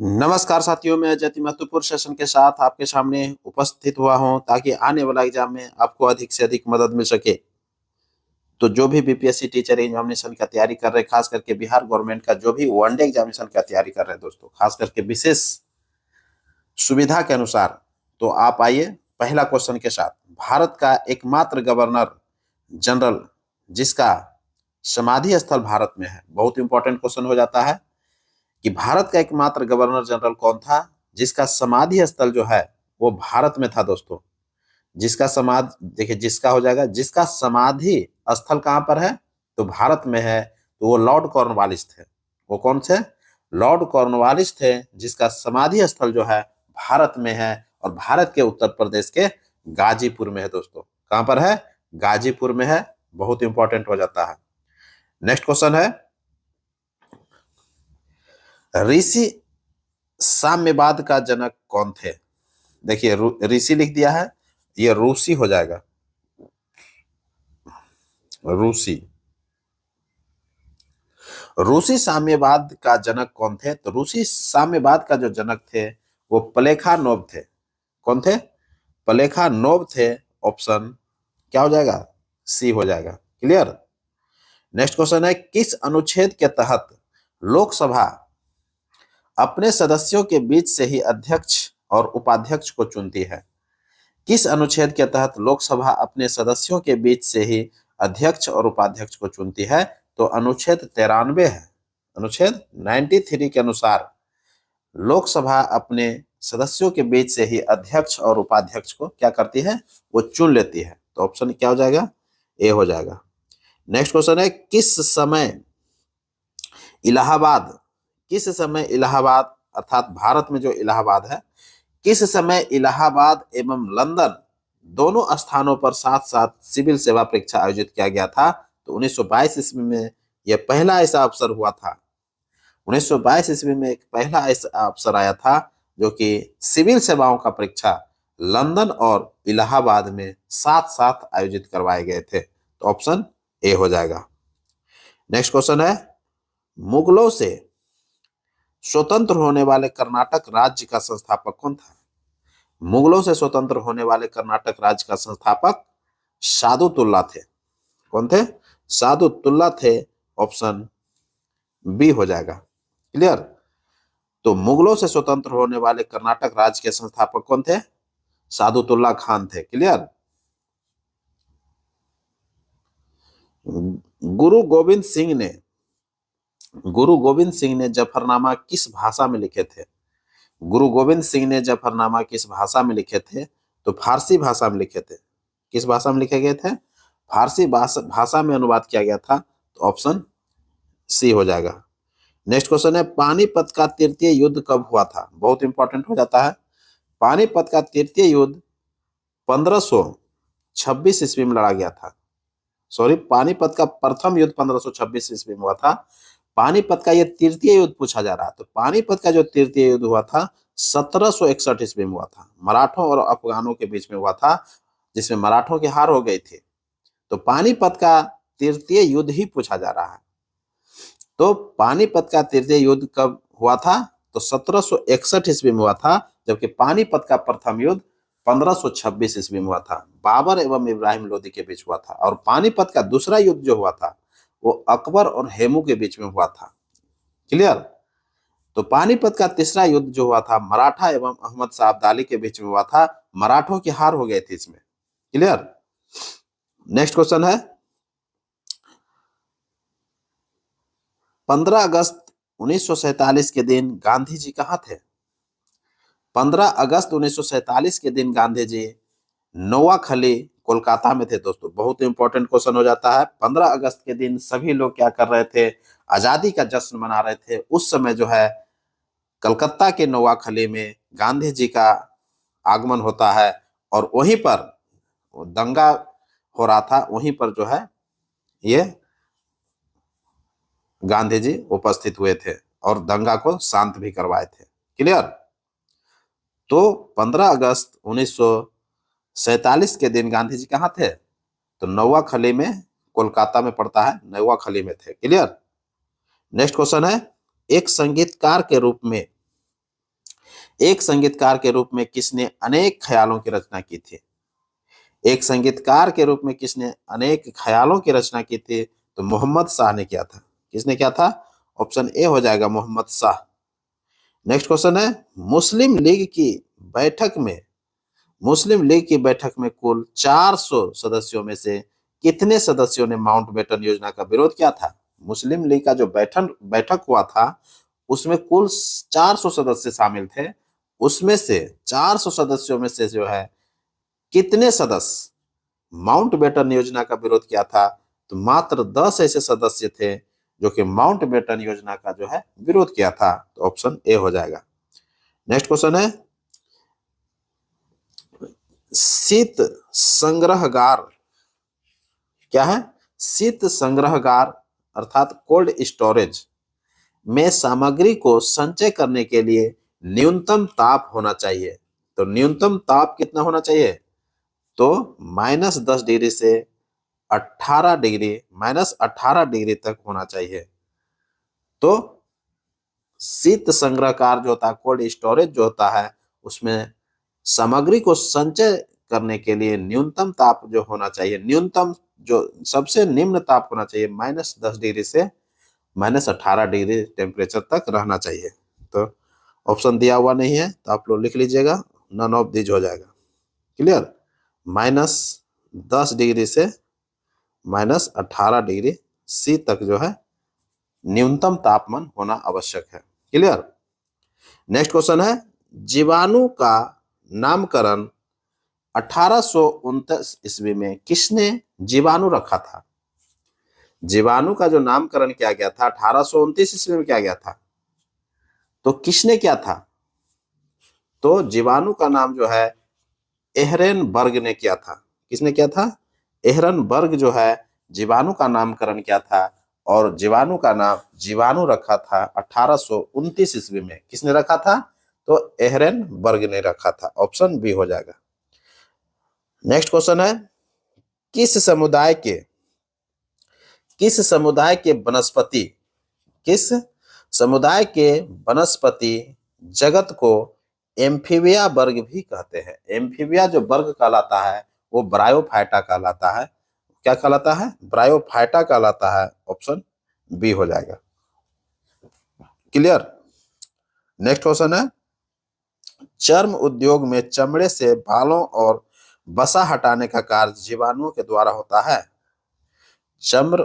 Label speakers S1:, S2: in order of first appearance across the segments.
S1: नमस्कार साथियों, मैं अजय महत्वपूर्ण सेशन के साथ आपके सामने उपस्थित हुआ हूं ताकि आने वाला एग्जाम में आपको अधिक से अधिक मदद मिल सके। तो जो भी बीपीएससी टीचर एग्जामिनेशन का तैयारी कर रहे हैं, खास करके बिहार गवर्नमेंट का जो भी वनडे एग्जामिनेशन का तैयारी कर रहे हैं दोस्तों, खास करके विशेष सुविधा के अनुसार, तो आप आइए पहला क्वेश्चन के साथ। भारत का एकमात्र गवर्नर जनरल जिसका समाधि स्थल भारत में है, बहुत इंपॉर्टेंट क्वेश्चन हो जाता है कि भारत का एकमात्र गवर्नर जनरल कौन था जिसका समाधि स्थल जो है वो भारत में था दोस्तों। जिसका समाधि, देखिए जिसका हो जाएगा, जिसका समाधि स्थल कहां पर है तो भारत में है, तो वो लॉर्ड कॉर्नवालिस थे। वो कौन थे? लॉर्ड कॉर्नवालिस थे, जिसका समाधि स्थल जो है भारत में है और भारत के उत्तर प्रदेश के गाजीपुर में है दोस्तों। कहां पर है? गाजीपुर में है। बहुत इंपॉर्टेंट हो जाता है। नेक्स्ट क्वेश्चन है, ऋषि साम्यवाद का जनक कौन थे? देखिए ऋषि लिख दिया है, ये रूसी हो जाएगा। रूसी रूसी साम्यवाद का जनक कौन थे? तो रूसी साम्यवाद का जो जनक थे वो प्लेखानोव थे। कौन थे? प्लेखानोव थे। ऑप्शन क्या हो जाएगा? सी हो जाएगा। क्लियर। नेक्स्ट क्वेश्चन है, किस अनुच्छेद के तहत लोकसभा अपने सदस्यों के बीच से ही अध्यक्ष और उपाध्यक्ष को चुनती है? किस अनुच्छेद के तहत लोकसभा अपने सदस्यों के बीच से ही अध्यक्ष और उपाध्यक्ष को चुनती है? तो अनुच्छेद 93 है। अनुच्छेद 93 के अनुसार लोकसभा अपने सदस्यों के बीच से ही अध्यक्ष और उपाध्यक्ष को क्या करती है? वो चुन लेती है। तो ऑप्शन क्या हो जाएगा? ए हो जाएगा। नेक्स्ट क्वेश्चन है, किस समय इलाहाबाद अर्थात भारत में जो इलाहाबाद है, किस समय इलाहाबाद एवं लंदन दोनों स्थानों पर साथ साथ सिविल सेवा परीक्षा आयोजित किया गया था? तो 1922 ईस्वी में यह पहला ऐसा अवसर हुआ था। 1922 ईस्वी में एक पहला ऐसा अवसर आया था जो कि सिविल सेवाओं का परीक्षा लंदन और इलाहाबाद में साथ साथ आयोजित करवाए गए थे। तो ऑप्शन ए हो जाएगा। नेक्स्ट क्वेश्चन है, मुगलों से स्वतंत्र होने वाले कर्नाटक राज्य का संस्थापक कौन था? मुगलों से स्वतंत्र होने वाले कर्नाटक राज्य का संस्थापक सादुतुल्ला थे। कौन थे? सादुतुल्ला थे। ऑप्शन बी हो जाएगा। क्लियर। तो मुगलों से स्वतंत्र होने वाले कर्नाटक राज्य के संस्थापक कौन थे? सादुतुल्ला खान थे। क्लियर। गुरु गोविंद सिंह ने जफरनामा किस भाषा में लिखे थे? गुरु गोविंद सिंह ने जफरनामा किस भाषा में लिखे थे? तो फारसी भाषा में लिखे थे। किस भाषा में लिखे गए थे? फारसी भाषा में अनुवाद किया गया था। तो ऑप्शन सी हो जाएगा। नेक्स्ट क्वेश्चन है, पानीपत का तृतीय युद्ध कब हुआ था? बहुत इंपॉर्टेंट हो जाता है। पानीपत का तृतीय युद्ध 1526 ईस्वी में लड़ा गया था। सॉरी, पानीपत का प्रथम युद्ध 1526 ईस्वी में हुआ था। पानीपत का यह तृतीय युद्ध पूछा जा रहा है। तो पानीपत का जो तृतीय युद्ध हुआ था 1761 ईस्वी में हुआ था। मराठों और अफगानों के बीच में हुआ था, जिसमें मराठों की हार हो गई थी। तो पानीपत का तृतीय युद्ध ही पूछा जा रहा है। तो पानीपत का तृतीय युद्ध कब हुआ था? तो 1761 ईस्वी में हुआ था, जबकि पानीपत का प्रथम युद्ध 1526 ईस्वी में हुआ था। बाबर एवं इब्राहिम लोदी के बीच हुआ था। और पानीपत का दूसरा युद्ध जो हुआ था वो अकबर और हेमू के बीच में हुआ था। क्लियर। तो पानीपत का तीसरा युद्ध जो हुआ था मराठा एवं अहमद शाह अब्दाली के बीच में हुआ था। मराठों की हार हो गई थी इसमें। क्लियर। नेक्स्ट क्वेश्चन है, 15 अगस्त 1947 के दिन गांधी जी कहाँ थे? 15 अगस्त 1947 के दिन गांधी जी नोआखली कोलकाता में थे दोस्तों। बहुत इंपॉर्टेंट क्वेश्चन हो जाता है। 15 अगस्त के दिन सभी लोग क्या कर रहे थे? आजादी का जश्न मना रहे थे। उस समय जो है कलकत्ता के नोआखली में गांधी जी का आगमन होता है और वहीं पर दंगा हो रहा था। वहीं पर जो है ये गांधी जी उपस्थित हुए थे और दंगा को शांत भी करवाए थे। क्लियर। तो 15 अगस्त 1947 के दिन गांधी जी कहाँ थे? तो नोआखली में, कोलकाता में पड़ता है, नोआखली में थे। क्लियर। नेक्स्ट क्वेश्चन है, एक संगीतकार के रूप में एक संगीतकार के रूप में किसने अनेक ख्यालों की रचना की थी? एक संगीतकार के रूप में किसने अनेक ख्यालों की रचना की थी? तो मोहम्मद शाह ने किया था। किसने किया था? ऑप्शन ए हो जाएगा, मोहम्मद शाह। नेक्स्ट क्वेश्चन है, मुस्लिम लीग की बैठक में मुस्लिम लीग की बैठक में कुल 400 सदस्यों में से कितने सदस्यों ने माउंटबेटन योजना का विरोध किया था? मुस्लिम लीग का जो बैठक हुआ था उसमें कुल 400 सदस्य शामिल थे। उसमें से 400 सदस्यों में से जो है कितने सदस्य माउंटबेटन योजना का विरोध किया था? तो मात्र 10 ऐसे सदस्य थे जो कि माउंटबेटन योजना का जो है विरोध किया था। तो ऑप्शन ए हो जाएगा। नेक्स्ट क्वेश्चन है, शीत संग्रहगार क्या है? शीत संग्रहगार अर्थात कोल्ड स्टोरेज में सामग्री को संचय करने के लिए न्यूनतम ताप होना चाहिए। तो न्यूनतम ताप कितना होना चाहिए? तो -10 डिग्री से 18 डिग्री -18 डिग्री तक होना चाहिए। तो शीत संग्रहकार जो होता है, कोल्ड स्टोरेज जो होता है, उसमें सामग्री को संचय करने के लिए न्यूनतम ताप जो होना चाहिए, न्यूनतम जो सबसे निम्न ताप होना चाहिए, -10 डिग्री से -18 डिग्री टेम्परेचर तक रहना चाहिए। तो ऑप्शन दिया हुआ नहीं है तो आप लोग लिख लीजिएगा, नन ऑफ दीज हो जाएगा। क्लियर? -10 डिग्री से -18 डिग्री सी तक जो है न्यूनतम तापमान होना आवश्यक है। क्लियर? नेक्स्ट क्वेश्चन है, जीवाणु का नामकरण 1829 ईस्वी में किसने जीवाणु रखा था? जीवाणु का जो नामकरण किया गया था 1829 ईस्वी में किया गया था, तो किसने किया था? तो जीवाणु का नाम जो है एहरेनबर्ग ने किया था। किसने किया था? एहरेनबर्ग जो है जीवाणु का नामकरण किया था, और जीवाणु का नाम जीवाणु रखा था 1829 ईस्वी में। किसने रखा था? तो एहरेनबर्ग ने रखा था। ऑप्शन बी हो जाएगा। नेक्स्ट क्वेश्चन है, किस समुदाय के वनस्पति किस समुदाय के वनस्पति जगत को एम्फीबिया वर्ग भी कहते हैं? एम्फीबिया जो वर्ग कहलाता है वो ब्रायोफाइटा कहलाता है। क्या कहलाता है? ब्रायोफाइटा कहलाता है। ऑप्शन बी हो जाएगा। क्लियर? नेक्स्ट क्वेश्चन है, चर्म उद्योग में चमड़े से बालों और वसा हटाने का कार्य जीवाणुओं के द्वारा होता है। चर्म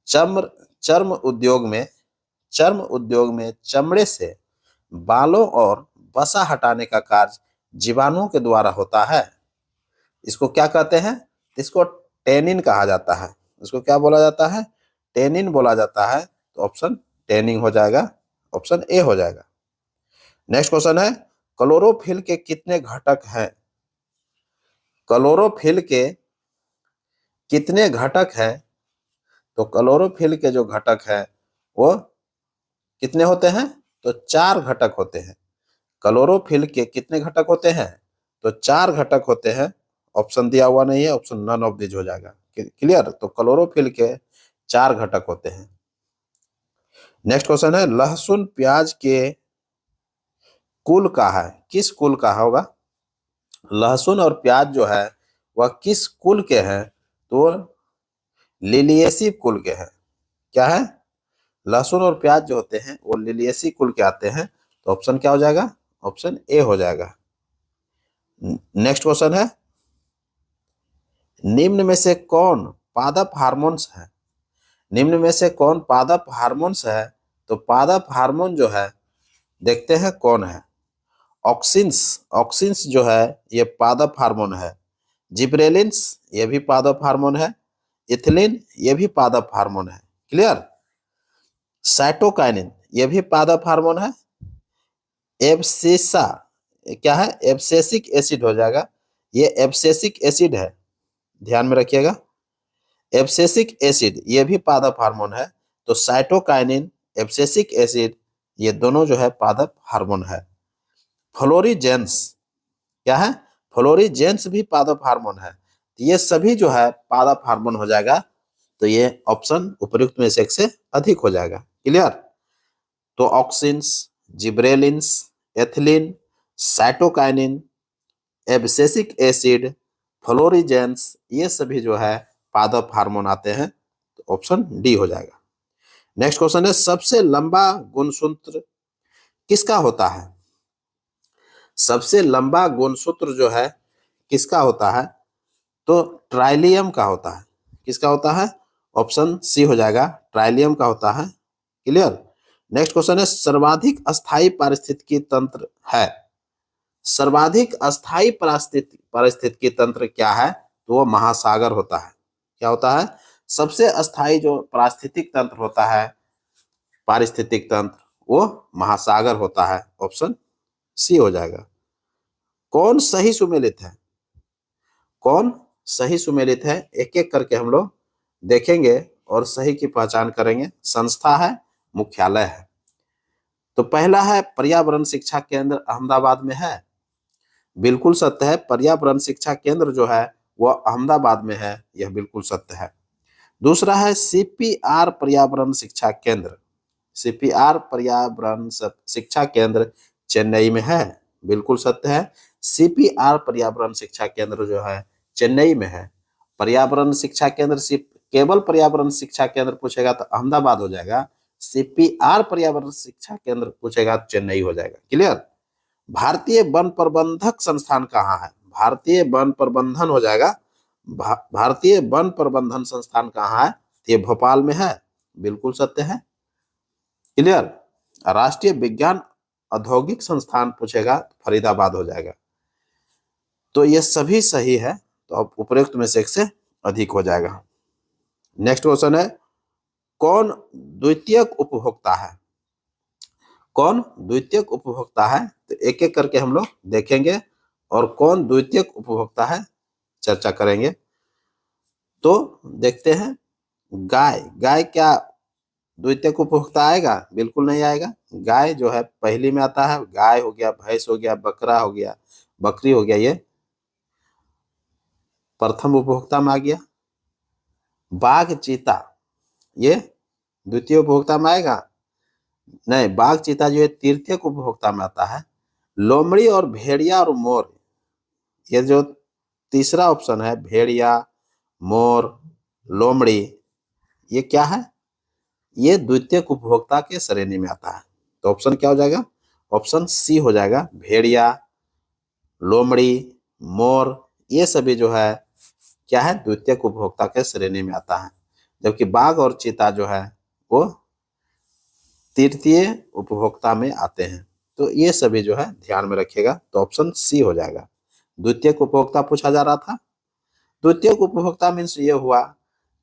S1: चर्म उद्योग में चमड़े से बालों और वसा हटाने का कार्य जीवाणुओं के द्वारा होता है। इसको क्या कहते हैं? इसको टेनिन कहा जाता है। इसको क्या बोला जाता है? टेनिन बोला जाता है। तो ऑप्शन टेनिंग हो जाएगा। ऑप्शन ए हो जाएगा। नेक्स्ट क्वेश्चन है, क्लोरोफिल के कितने घटक हैं? क्लोरोफिल के कितने घटक हैं? तो क्लोरोफिल के जो घटक है वो कितने होते हैं? तो 4 घटक होते हैं। क्लोरोफिल के कितने घटक होते हैं? तो 4 घटक होते हैं। ऑप्शन दिया हुआ नहीं है, ऑप्शन नन ऑफ दिस हो जाएगा। क्लियर? तो क्लोरोफिल के 4 घटक होते हैं। नेक्स्ट क्वेश्चन है, लहसुन प्याज के कुल का है, किस कुल का होगा? लहसुन और प्याज जो है वह किस कुल के हैं? तो लिलिएसी कुल के हैं। क्या है? लहसुन और प्याज जो होते हैं वो लिलिएसी कुल के आते हैं। तो ऑप्शन क्या हो जाएगा? ऑप्शन ए हो जाएगा। नेक्स्ट क्वेश्चन है, निम्न में से कौन पादप हार्मोन्स है? निम्न में से कौन पादप हार्मोन्स है? तो पादप हार्मोन जो है देखते हैं कौन है। ऑक्सिन्स जो है ये पादप हार्मोन है। जिब्रेलिन्स ये भी पादप हार्मोन है। इथिलीन ये भी पादप हार्मोन है। क्लियर? साइटोकाइनिन ये भी पादप हार्मोन है। एब्सिसा क्या है? एब्सेसिक एसिड हो जाएगा। ये एब्सेसिक एसिड है, ध्यान में रखिएगा। एब्सेसिक एसिड ये भी पादप हार्मोन है। तो साइटोकाइनिन, एब्सेसिक एसिड ये दोनों जो है पादप हार्मोन है। फ्लोरीजेंस क्या है? फ्लोरीजेंस भी पादप हार्मोन है। ये सभी जो है पादप हार्मोन हो जाएगा। तो ये ऑप्शन उपयुक्त में से एक से अधिक हो जाएगा। क्लियर? तो auxins, gibberellins, ethylene, cytokinin, abscisic acid, फ्लोरिजेंस, ये सभी जो है पादप हार्मोन आते हैं। तो ऑप्शन डी हो जाएगा। नेक्स्ट क्वेश्चन है, सबसे लंबा गुणसूत्र किसका होता है? सबसे लंबा गुणसूत्र जो है किसका होता है? तो ट्राइलियम का होता है। किसका होता है? ऑप्शन सी हो जाएगा, ट्राइलियम का होता है। क्लियर। नेक्स्ट क्वेश्चन है, सर्वाधिक अस्थायी पारिस्थितिकी तंत्र है। सर्वाधिक अस्थायी पारिस्थितिकी तंत्र क्या है? तो वो महासागर होता है। क्या होता है? सबसे अस्थायी जो पारिस्थितिक तंत्र होता है, पारिस्थितिक तंत्र, वो महासागर होता है। ऑप्शन सी हो जाएगा। कौन सही सुमेलित है? कौन सही सुमेलित है? एक एक करके हम लोग देखेंगे और सही की पहचान करेंगे। संस्था है, मुख्यालय है। तो पहला है पर्यावरण शिक्षा केंद्र अहमदाबाद में है। बिल्कुल सत्य है, पर्यावरण शिक्षा केंद्र जो है वह अहमदाबाद में है, यह बिल्कुल सत्य है। दूसरा है सीपीआर पर्यावरण शिक्षा केंद्र। सीपीआर पर्यावरण शिक्षा केंद्र चेन्नई में है, बिल्कुल सत्य है। सीपीआर पर्यावरण शिक्षा केंद्र जो है चेन्नई में है। पर्यावरण शिक्षा केंद्र सिर्फ केवल पर्यावरण शिक्षा केंद्र पूछेगा तो अहमदाबाद हो जाएगा। सीपीआर पर्यावरण शिक्षा केंद्र पूछेगा तो चेन्नई हो जाएगा। क्लियर। भारतीय वन प्रबंधक संस्थान कहाँ है? भारतीय वन प्रबंधन हो जाएगा। भारतीय वन प्रबंधन संस्थान कहाँ है? ये भोपाल में है, बिल्कुल सत्य है। क्लियर। राष्ट्रीय विज्ञान औद्योगिक संस्थान पूछेगा तो फरीदाबाद हो जाएगा। तो ये सभी सही है, तो अब उपरोक्त में से एक से अधिक हो जाएगा। नेक्स्ट क्वेश्चन है, कौन द्वितीयक उपभोक्ता है? कौन द्वितीयक उपभोक्ता है? तो एक एक करके हम लोग देखेंगे और कौन द्वितीयक उपभोक्ता है चर्चा करेंगे। तो देखते हैं, गाय। गाय क्या द्वितीयक उपभोक्ता आएगा? बिल्कुल नहीं आएगा। गाय जो है पहली में आता है। गाय हो गया, भैंस हो गया, बकरा हो गया, बकरी हो गया, ये प्रथम उपभोक्ता में आ गया। बाघ, चीता, ये द्वितीय उपभोक्ता में आएगा? नहीं, बाघ चीता जो है तृतीयक उपभोक्ता में आता है। लोमड़ी और भेड़िया और मोर, ये जो तीसरा ऑप्शन है, भेड़िया, मोर, लोमड़ी, ये क्या है? ये द्वितीयक उपभोक्ता के श्रेणी में आता है। तो ऑप्शन क्या हो जाएगा? ऑप्शन सी हो जाएगा। भेड़िया, लोमड़ी, मोर, ये सभी जो है क्या है? द्वितीयक उपभोक्ता के श्रेणी में आता है। जबकि बाघ और चीता जो है वो तृतीय उपभोक्ता में आते हैं। तो ये सभी जो है ध्यान में रखिएगा। तो ऑप्शन सी हो जाएगा। द्वितीयक उपभोक्ता पूछा जा रहा था। द्वितीयक उपभोक्ता मीन्स ये हुआ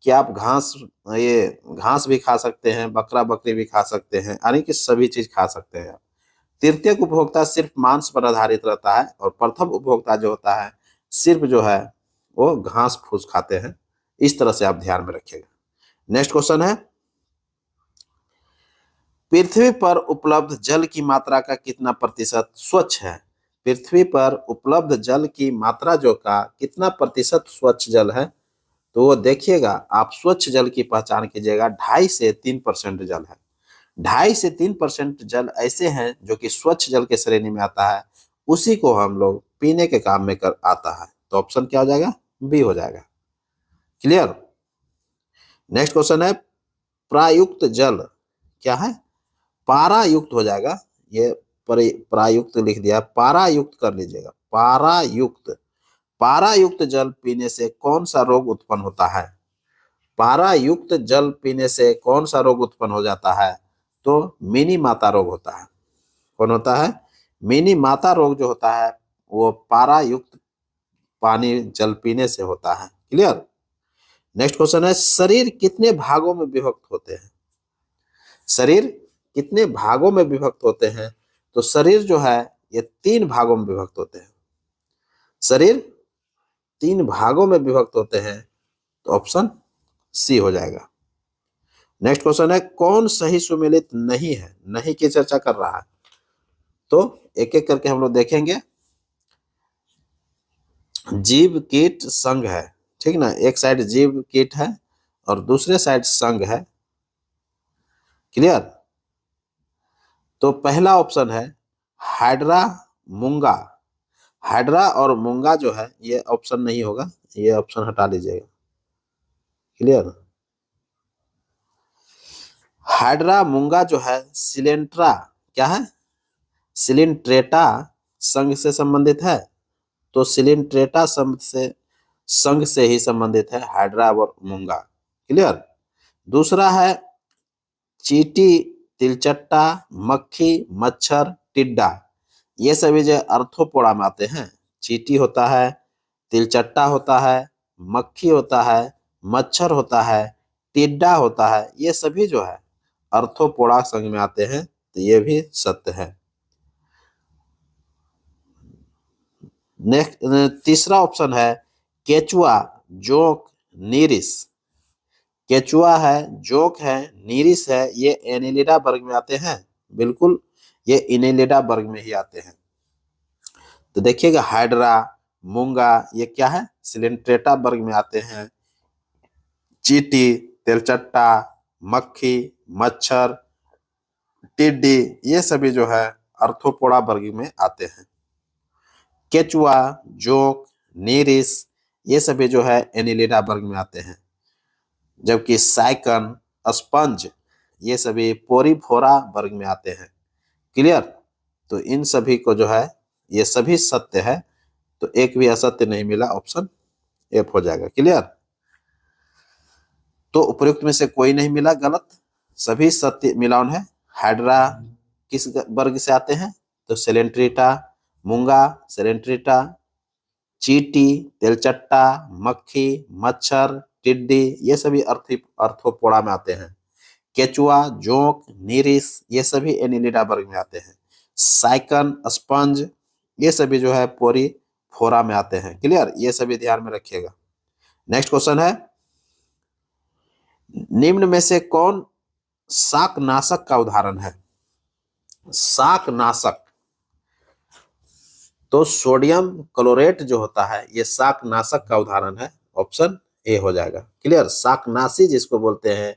S1: कि आप घास भी खा सकते हैं, बकरा बकरी भी खा सकते हैं, यानी कि सभी चीज खा सकते हैं। तृतीयक उपभोक्ता सिर्फ मांस पर आधारित रहता है और प्रथम उपभोक्ता जो होता है सिर्फ जो है वो घास फूस खाते हैं। इस तरह से आप ध्यान में रखिएगा। नेक्स्ट क्वेश्चन है, पृथ्वी पर उपलब्ध जल की मात्रा का कितना प्रतिशत स्वच्छ है? पृथ्वी पर उपलब्ध जल की मात्रा जो का कितना प्रतिशत स्वच्छ जल है? तो वो देखिएगा, आप स्वच्छ जल की पहचान कीजिएगा। 2.5 से 3% जल है। 2.5 से 3% जल ऐसे हैं जो कि स्वच्छ जल के श्रेणी में आता है, उसी को हम लोग पीने के काम में कर आता है। तो ऑप्शन क्या हो जाएगा? बी हो जाएगा। क्लियर। नेक्स्ट क्वेश्चन है, प्रायुक्त जल क्या है? पारायुक्त हो जाएगा। ये प्रायुक्त लिख दिया, पारायुक्त कर लीजिएगा। पारायुक्त, पारायुक्त जल पीने से कौन सा रोग उत्पन्न होता है? पारायुक्त जल पीने से कौन सा रोग उत्पन्न हो जाता है? तो मिनी माता रोग होता है। कौन होता है? मिनी माता रोग जो होता है वो पारायुक्त पानी जल पीने से होता है। क्लियर। नेक्स्ट क्वेश्चन है, शरीर कितने भागों में विभक्त होते हैं? शरीर कितने भागों में विभक्त होते हैं? तो शरीर जो है ये 3 भागों में विभक्त होते हैं। शरीर 3 भागों में विभक्त होते हैं। तो ऑप्शन सी हो जाएगा। नेक्स्ट क्वेश्चन है, कौन सही सुमेलित नहीं है? नहीं की चर्चा कर रहा है। तो एक एक करके हम लोग देखेंगे। जीव कीट संघ है, ठीक ना। एक साइड जीव कीट है और दूसरे साइड संघ है। क्लियर। तो पहला ऑप्शन है हाइड्रा मूंगा। हाइड्रा और मूंगा जो है ये ऑप्शन नहीं होगा, ये ऑप्शन हटा लीजिएगा। क्लियर। हाइड्रा मूंगा जो है सिलेंट्रा, क्या है, सिलिंट्रेटा संघ से संबंधित है। तो सिलिंट्रेटा संघ से ही संबंधित है हाइड्रा और मूंगा। क्लियर। दूसरा है चींटी, तिलचट्टा, मक्खी, मच्छर, टिड्डा। ये सभी जो अर्थोपोडा में आते हैं। चींटी होता है, तिलचट्टा होता है, मक्खी होता है, मच्छर होता है, टिड्डा होता है, ये सभी जो है अर्थोपोडा संघ में आते हैं। तो ये भी सत्य है। नेक्स्ट, तीसरा ऑप्शन है केचुआ, जोंक, नीरिस। केचुआ है, जोंक है, नीरिस है, ये एनिलिडा वर्ग में आते हैं। बिल्कुल, ये इनेलिडा वर्ग में ही आते हैं। तो देखिएगा हाइड्रा, मूंगा, ये क्या है, सिलेंट्रेटा वर्ग में आते हैं। चींटी, तेलचट्टा, मक्खी, मच्छर, टिड्डी, ये सभी जो है अर्थोपोडा वर्ग में आते हैं। केचुआ, जोंक, नीरिस, ये सभी जो है एनिलिडा वर्ग में आते हैं। जबकि साइकन, स्पंज, ये सभी पोरीफोरा वर्ग में आते हैं। क्लियर। तो इन सभी को जो है ये सभी सत्य है, तो एक भी असत्य नहीं मिला, ऑप्शन एफ हो जाएगा। क्लियर। तो उपयुक्त में से कोई नहीं मिला गलत, सभी सत्य मिलान है। हाइड्रा किस वर्ग से आते हैं, तो सेलेंट्रीटा, मूंगा सेलेंट्रीटा, चींटी, तेलचट्टा, मक्खी, मच्छर, टिड्डी, ये सभी अर्थोपोडा में आते हैं। केचुआ, जोंक, नीरिस, ये सभी एनिलिडा वर्ग में आते हैं। साइकन, स्पंज, ये सभी जो है पोरीफोरा में आते हैं। क्लियर, ये सभी ध्यान में रखिएगा। नेक्स्ट क्वेश्चन है, निम्न में से कौन शाकनाशक का उदाहरण है। शाकनाशक, तो सोडियम क्लोरेट जो होता है ये शाकनाशक का उदाहरण है, ऑप्शन ए हो जाएगा। क्लियर। शाकनाशी जिसको बोलते हैं,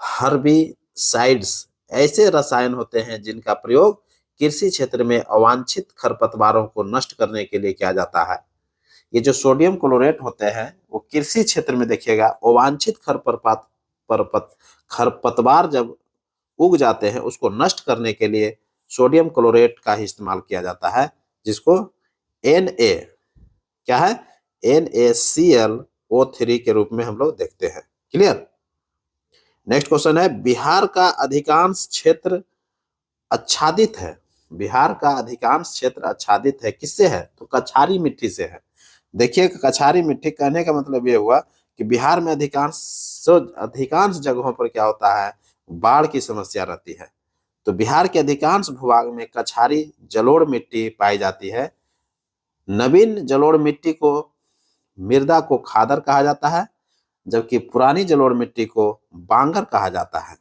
S1: हर्बिसाइड्स ऐसे रसायन होते हैं जिनका प्रयोग कृषि क्षेत्र में अवांछित खरपतवारों को नष्ट करने के लिए किया जाता है। ये जो सोडियम क्लोरेट होते हैं वो कृषि क्षेत्र में देखिएगा अवांछित खरपतवार जब उग जाते हैं उसको नष्ट करने के लिए सोडियम क्लोरेट का ही इस्तेमाल किया जाता है, जिसको Na, क्या है, NaClO3 के रूप में हम लोग देखते हैं। क्लियर। नेक्स्ट क्वेश्चन है, बिहार का अधिकांश क्षेत्र आच्छादित है। बिहार का अधिकांश क्षेत्र आच्छादित है, किससे है, तो कछारी मिट्टी से है। देखिए कछारी मिट्टी कहने का मतलब ये हुआ कि बिहार में अधिकांश जगहों पर क्या होता है, बाढ़ की समस्या रहती है। तो बिहार के अधिकांश भूभाग में कछारी जलोढ़ मिट्टी पाई जाती है। नवीन जलोढ़ मिट्टी को मृदा को खादर कहा जाता है, जबकि पुरानी जलोढ़ मिट्टी को बांगर कहा जाता है।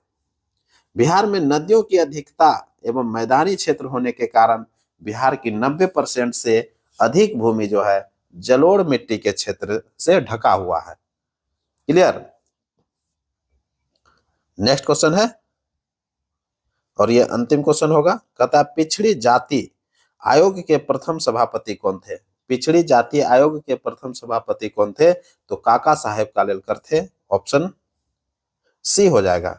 S1: बिहार में नदियों की अधिकता एवं मैदानी क्षेत्र होने के कारण बिहार की 90% से अधिक भूमि जो है जलोढ़ मिट्टी के क्षेत्र से ढका हुआ है। क्लियर। नेक्स्ट क्वेश्चन है, और ये अंतिम क्वेश्चन होगा, कहता है पिछड़ी जाति आयोग के प्रथम सभापति कौन थे। पिछड़ी जाति आयोग के प्रथम सभापति कौन थे, तो काका साहेब कालेलकर थे, ऑप्शन सी हो जाएगा।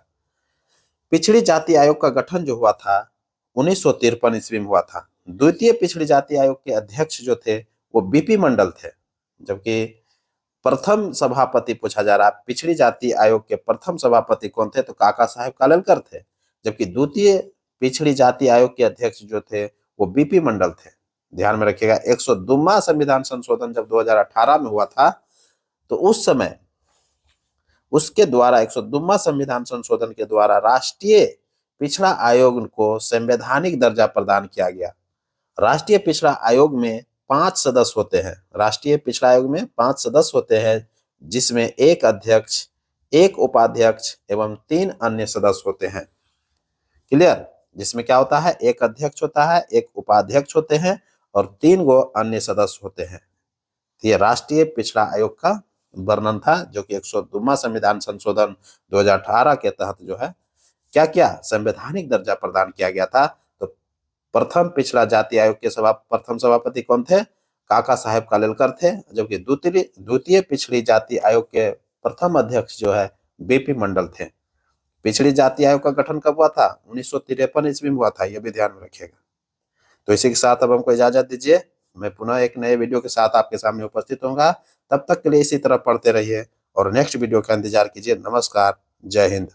S1: पिछड़ी जाति आयोग का गठन जो हुआ था 1953 ईस्वी में हुआ था। द्वितीय पिछड़ी जाति आयोग के अध्यक्ष जो थे वो बीपी मंडल थे, जबकि प्रथम सभापति पूछा जा रहा है, पिछड़ी जाति आयोग के प्रथम सभापति कौन थे, तो काका साहेब कालेलकर थे। जबकि द्वितीय पिछड़ी जाति आयोग के अध्यक्ष जो थे वो बीपी मंडल थे। ध्यान में रखिएगा 102वां संविधान संशोधन जब 2018 में हुआ था, तो उस समय उसके द्वारा 102वां संविधान संशोधन के द्वारा राष्ट्रीय पिछड़ा आयोग को संवैधानिक दर्जा प्रदान किया गया। राष्ट्रीय पिछड़ा आयोग में 5 सदस्य होते हैं। राष्ट्रीय पिछड़ा आयोग में 5 सदस्य होते हैं, जिसमें एक अध्यक्ष, एक उपाध्यक्ष एवं 3 अन्य सदस्य होते हैं। क्लियर। जिसमें क्या होता है, एक अध्यक्ष होता है, एक उपाध्यक्ष होते हैं और 3 गो अन्य सदस्य होते हैं। ये राष्ट्रीय पिछड़ा आयोग का वर्णन था, जो कि 102वां संविधान संशोधन 2018 के तहत जो है क्या किया, संवैधानिक दर्जा प्रदान किया गया था। तो प्रथम पिछड़ा जाति आयोग के प्रथम सभापति कौन थे? काका साहेब कालेलकर थे, जबकि द्वितीय पिछड़ी जाति आयोग के प्रथम अध्यक्ष जो है बीपी मंडल थे। पिछड़ी जाति आयोग का गठन कब हुआ था? 1953 ईस्वी में हुआ था, ये भी ध्यान में रखिएगा। तो इसी के साथ अब हमको इजाजत दीजिए, मैं पुनः एक नए वीडियो के साथ आपके सामने उपस्थित होऊंगा। तब तक के लिए इसी तरह पढ़ते रहिए और नेक्स्ट वीडियो का इंतजार कीजिए। नमस्कार, जय हिंद।